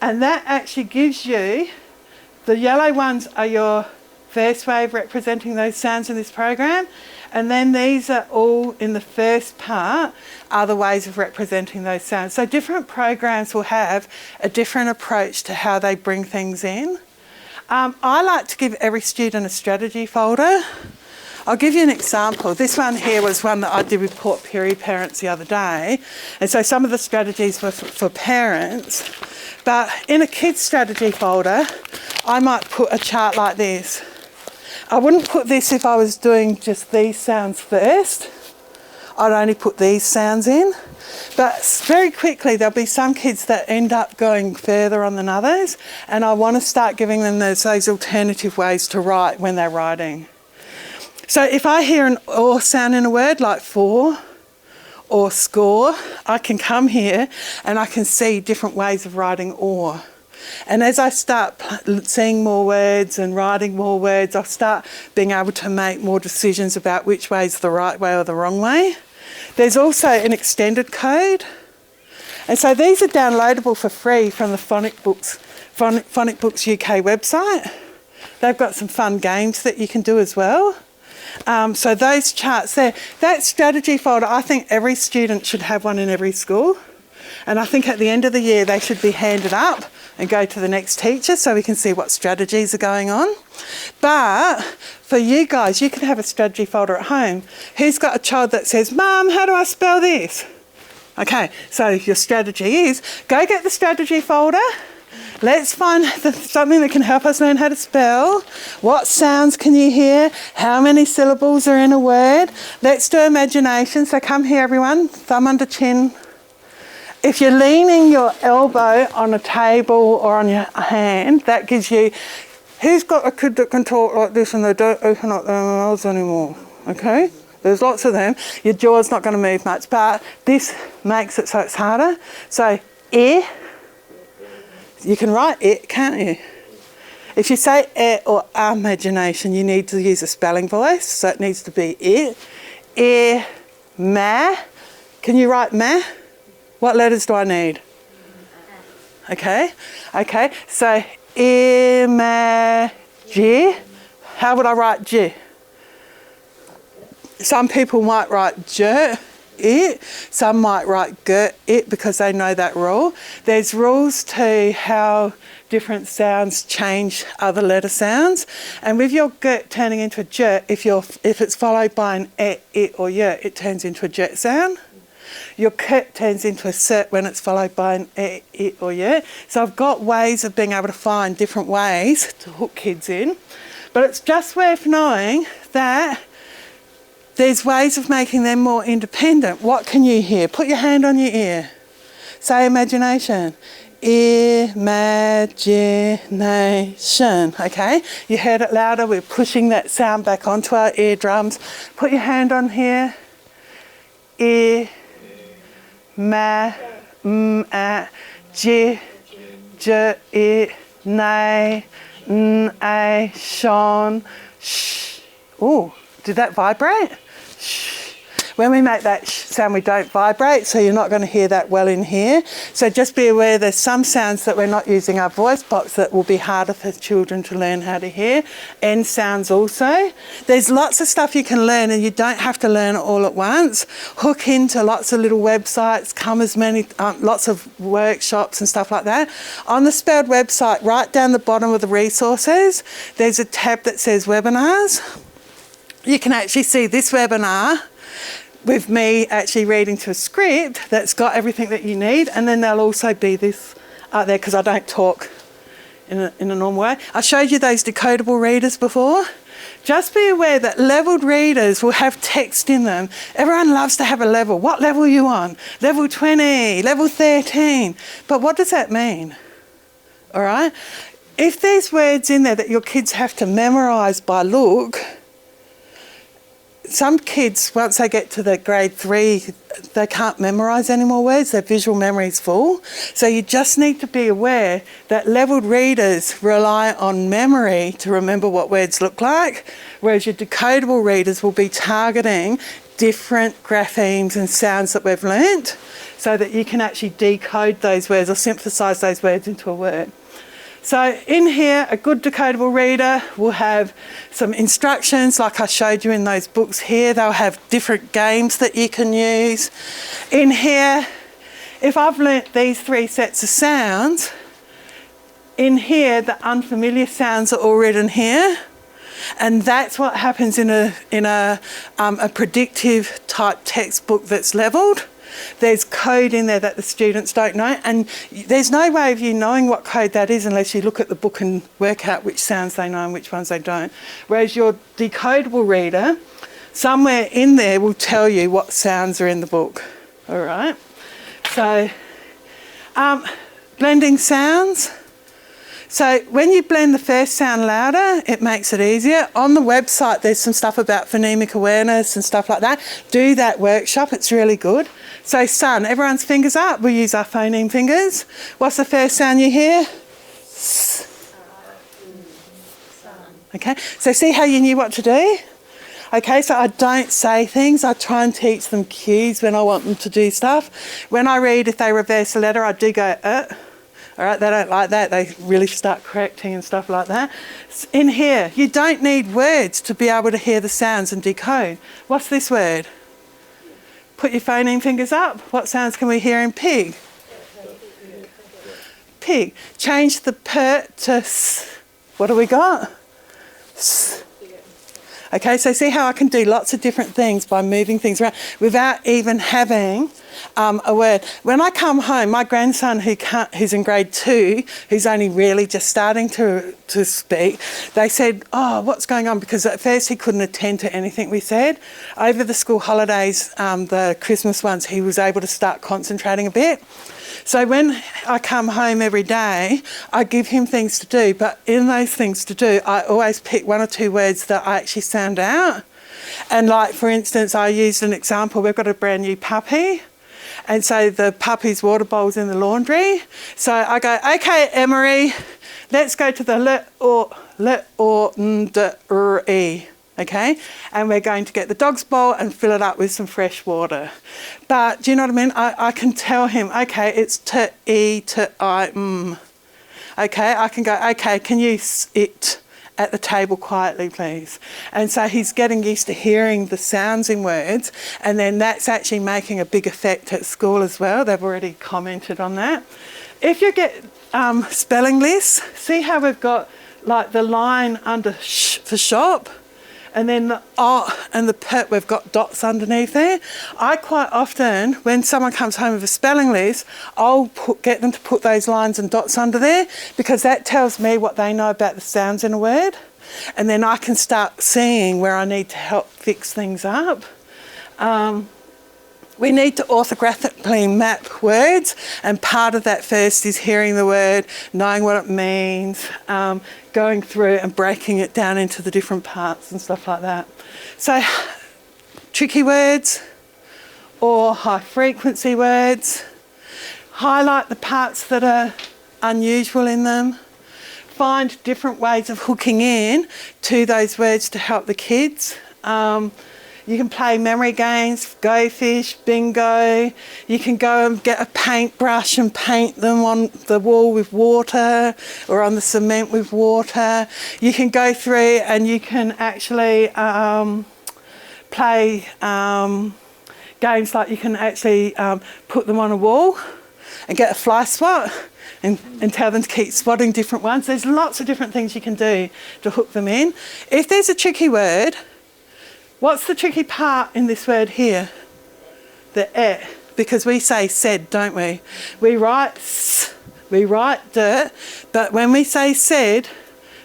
and that actually gives you, the yellow ones are your first way of representing those sounds in this program, and then these are all in the first part, other ways of representing those sounds. So different programs will have a different approach to how they bring things in. I like to give every student a strategy folder. I'll give you an example. This one here was one that I did with Port Pirie parents the other day. And so some of the strategies were for parents. But in a kids strategy folder, I might put a chart like this. I wouldn't put this if I was doing just these sounds first. I'd only put these sounds in. But very quickly, there'll be some kids that end up going further on than others. And I want to start giving them those alternative ways to write when they're writing. So if I hear an or sound in a word like for or score, I can come here and I can see different ways of writing or. And as I start seeing more words and writing more words, I'll start being able to make more decisions about which way is the right way or the wrong way. There's also an extended code. And so these are downloadable for free from the Phonic Books UK website. They've got some fun games that you can do as well. So those charts there, that strategy folder, I think every student should have one in every school. And I think at the end of the year, they should be handed up and go to the next teacher so we can see what strategies are going on. But for you guys, you can have a strategy folder at home. Who's got a child that says, "Mum, how do I spell this?" Okay, so your strategy is, go get the strategy folder. Let's find something that can help us learn how to spell. What sounds can you hear? How many syllables are in a word? Let's do imagination. So come here, everyone. Thumb under chin. If you're leaning your elbow on a table or on your hand, that gives you... Who's got a kid that can talk like this and they don't open up their mouths anymore? Okay? There's lots of them. Your jaw's not going to move much, but this makes it so it's harder. So, you can write it, can't you? If you say or imagination, you need to use a spelling voice, so it needs to be ma. Can you write ma? What letters do I need? Okay, so G. How would I write G? Some people might write J, it. Some might write it because they know that rule. There's rules to how different sounds change other letter sounds. And with your g turning into a j, if it's followed by an it or y, it turns into a jet sound. Your k turns into a cert when it's followed by an it or y. So I've got ways of being able to find different ways to hook kids in. But it's just worth knowing that there's ways of making them more independent. What can you hear? Put your hand on your ear. Say imagination. Imagination. Okay? You heard it louder. We're pushing that sound back onto our eardrums. Put your hand on here. Imagination. Oh, did that vibrate? When we make that sound, we don't vibrate, so you're not going to hear that well in here. So just be aware there's some sounds that we're not using our voice box that will be harder for children to learn how to hear. End sounds also. There's lots of stuff you can learn, and you don't have to learn it all at once. Hook into lots of little websites, lots of workshops and stuff like that. On the Spelled website, right down the bottom of the resources, there's a tab that says webinars. You can actually see this webinar with me actually reading to a script that's got everything that you need, and then there'll also be this out there because I don't talk in a normal way. I showed you those decodable readers before. Just be aware that levelled readers will have text in them. Everyone loves to have a level. What level are you on? Level 20, level 13. But what does that mean? All right? If there's words in there that your kids have to memorise by look, some kids, once they get to the grade 3, they can't memorise any more words. Their visual memory's full. So you just need to be aware that levelled readers rely on memory to remember what words look like, whereas your decodable readers will be targeting different graphemes and sounds that we've learnt so that you can actually decode those words or synthesise those words into a word. So in here, a good decodable reader will have some instructions like I showed you in those books here. They'll have different games that you can use. In here, if I've learnt these 3 sets of sounds, in here the unfamiliar sounds are all written here. And that's what happens in a predictive type textbook that's levelled. There's code in there that the students don't know, and there's no way of you knowing what code that is unless you look at the book and work out which sounds they know and which ones they don't. Whereas your decodable reader, somewhere in there will tell you what sounds are in the book. All right? So, blending sounds. So when you blend the first sound louder, it makes it easier. On the website, there's some stuff about phonemic awareness and stuff like that. Do that workshop, it's really good. So sun, everyone's fingers up. We'll use our phoneme fingers. What's the first sound you hear? Okay, so see how you knew what to do? Okay, so I don't say things. I try and teach them cues when I want them to do stuff. When I read, if they reverse a letter, I do go, All right, they don't like that. They really start correcting and stuff like that. In here, you don't need words to be able to hear the sounds and decode. What's this word? Put your phoneme fingers up. What sounds can we hear in pig? Pig. Change the per to s. What do we got? S. Okay, so see how I can do lots of different things by moving things around without even having a word. When I come home, my grandson who's in grade 2, who's only really just starting to speak, they said, oh, what's going on? Because at first he couldn't attend to anything we said. Over the school holidays, the Christmas ones, he was able to start concentrating a bit. So when I come home every day, I give him things to do, but in those things to do, I always pick 1 or 2 words that I actually sound out. And like, for instance, I used an example. We've got a brand new puppy. And so the puppy's water bowl's in the laundry. So I go, okay, Emery, let's go to the le-or-n-d-r-e. Okay, and we're going to get the dog's bowl and fill it up with some fresh water. But do you know what I mean? I can tell him, okay, it's t-e-t-i-m. Okay, I can go, okay, can you sit at the table quietly, please? And so he's getting used to hearing the sounds in words, and then that's actually making a big effect at school as well. They've already commented on that. If you get spelling lists, see how we've got like the line under sh for shop? And then the O and the P, we've got dots underneath there. I quite often, when someone comes home with a spelling list, I'll get them to put those lines and dots under there because that tells me what they know about the sounds in a word. and then I can start seeing where I need to help fix things up. We need to orthographically map words, and part of that first is hearing the word, knowing what it means, going through and breaking it down into the different parts and stuff like that. So tricky words or high frequency words, highlight the parts that are unusual in them, find different ways of hooking in to those words to help the kids. You can play memory games, Go Fish, Bingo. You can go and get a paintbrush and paint them on the wall with water or on the cement with water. You can go through and you can actually play games like you can actually put them on a wall and get a fly spot and tell them to keep spotting different ones. There's lots of different things you can do to hook them in. If there's a tricky word, what's the tricky part in this word here? The et, because we say said, don't we? We write s, we write dirt, but when we say said,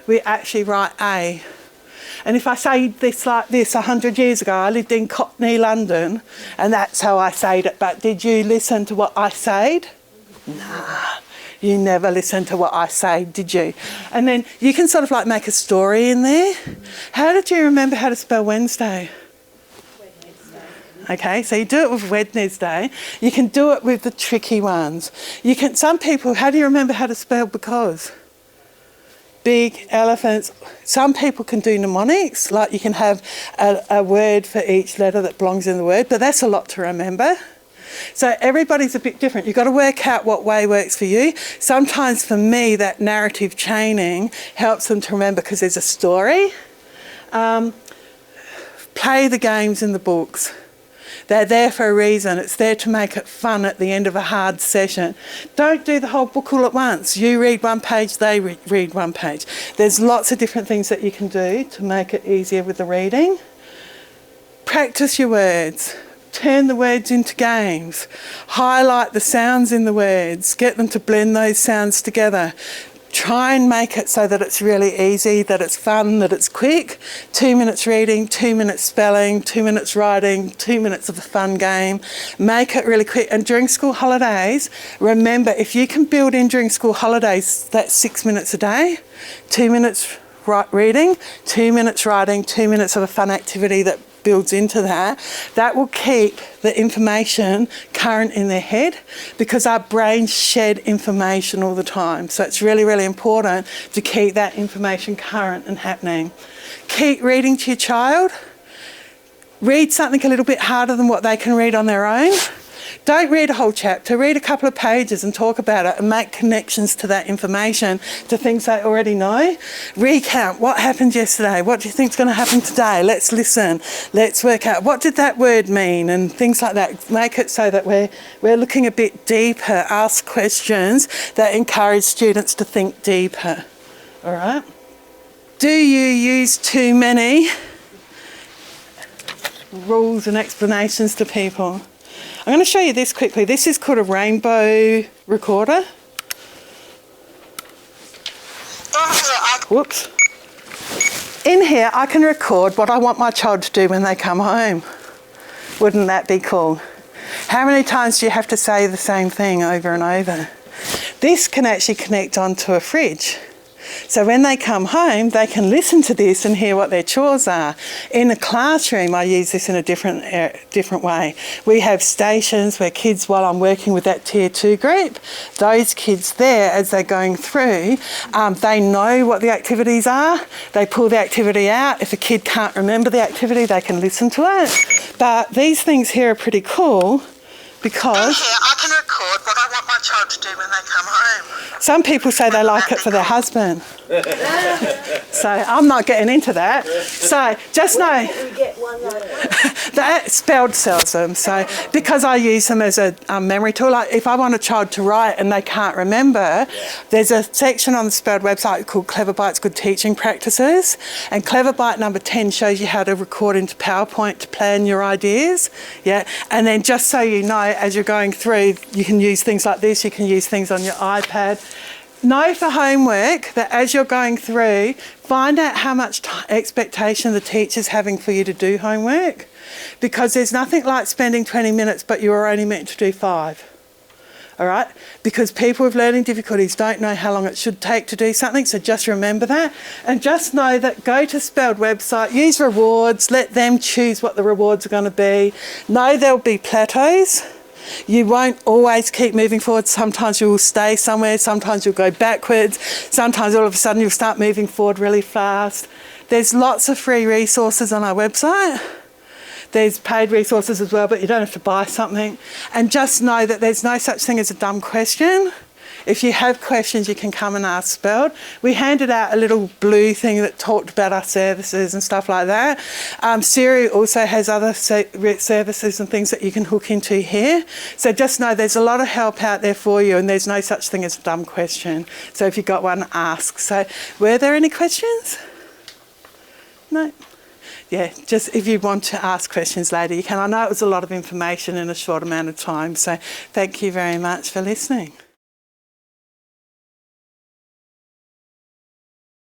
we actually write a. And if I say this like this 100 years ago, I lived in Cockney, London, and that's how I said it. But did you listen to what I said? Nah, you never listened to what I said, did you? And then you can sort of like make a story in there. How did you remember how to spell Wednesday? Okay, so you do it with Wednesday. You can do it with the tricky ones. You can. Some people, how do you remember how to spell because? Big elephants. Some people can do mnemonics, like you can have a word for each letter that belongs in the word, but that's a lot to remember. So everybody's a bit different. You've got to work out what way works for you. Sometimes for me, that narrative chaining helps them to remember because there's a story. Play the games in the books. They're there for a reason. It's there to make it fun at the end of a hard session. Don't do the whole book all at once. You read one page, they read one page. There's lots of different things that you can do to make it easier with the reading. Practice your words. Turn the words into games. Highlight the sounds in the words. Get them to blend those sounds together. Try and make it so that it's really easy, that it's fun, that it's quick. 2 minutes reading, 2 minutes spelling, 2 minutes writing, 2 minutes of a fun game. Make it really quick. And during school holidays, remember, if you can build in during school holidays, that's 6 minutes a day, 2 minutes reading, 2 minutes writing, 2 minutes of a fun activity that builds into that, that will keep the information current in their head because our brains shed information all the time. So it's really, really important to keep that information current and happening. Keep reading to your child. Read something a little bit harder than what they can read on their own. Don't read a whole chapter, read a couple of pages and talk about it and make connections to that information, to things they already know. Recount what happened yesterday, what do you think is going to happen today? Let's listen, let's work out what did that word mean and things like that. Make it so that we're looking a bit deeper, ask questions that encourage students to think deeper. All right? Do you use too many rules and explanations to people? I'm going to show you this quickly. This is called a rainbow recorder. Whoops. In here, I can record what I want my child to do when they come home. Wouldn't that be cool? How many times do you have to say the same thing over and over? This can actually connect onto a fridge. So when they come home, they can listen to this and hear what their chores are. In a classroom, I use this in a different way. We have stations where kids, while I'm working with that Tier 2 group, those kids there, as they're going through, they know what the activities are. They pull the activity out. If a kid can't remember the activity, they can listen to it. But these things here are pretty cool because I can record what I want my child to do when they come home. Some people say they like it for their husband. So I'm not getting into that. So just know that Spelled sells them. So because I use them as a memory tool, like if I want a child to write and they can't remember, there's a section on the Spelled website called Clever Bytes Good Teaching Practices, and Clever Byte number 10 shows you how to record into PowerPoint to plan your ideas. Yeah, and then just so you know, as you're going through, you can use things like this. You can use things on your iPad. know for homework that as you're going through, find out how much expectation the teacher's having for you to do homework, because there's nothing like spending 20 minutes but you were only meant to do 5. All right? Because people with learning difficulties don't know how long it should take to do something, so just remember that. And just know that go to Spelled website, use rewards, let them choose what the rewards are going to be. Know there'll be plateaus. You won't always keep moving forward. Sometimes you'll stay somewhere, sometimes you'll go backwards, sometimes all of a sudden you'll start moving forward really fast. There's lots of free resources on our website. There's paid resources as well, but you don't have to buy something. And just know that there's no such thing as a dumb question. If you have questions, you can come and ask Spelled. We handed out a little blue thing that talked about our services and stuff like that. Siri also has other services and things that you can hook into here. So just know there's a lot of help out there for you, and there's no such thing as a dumb question. So if you've got one, ask. So were there any questions? No? Yeah, just if you want to ask questions later, you can. I know it was a lot of information in a short amount of time, so thank you very much for listening.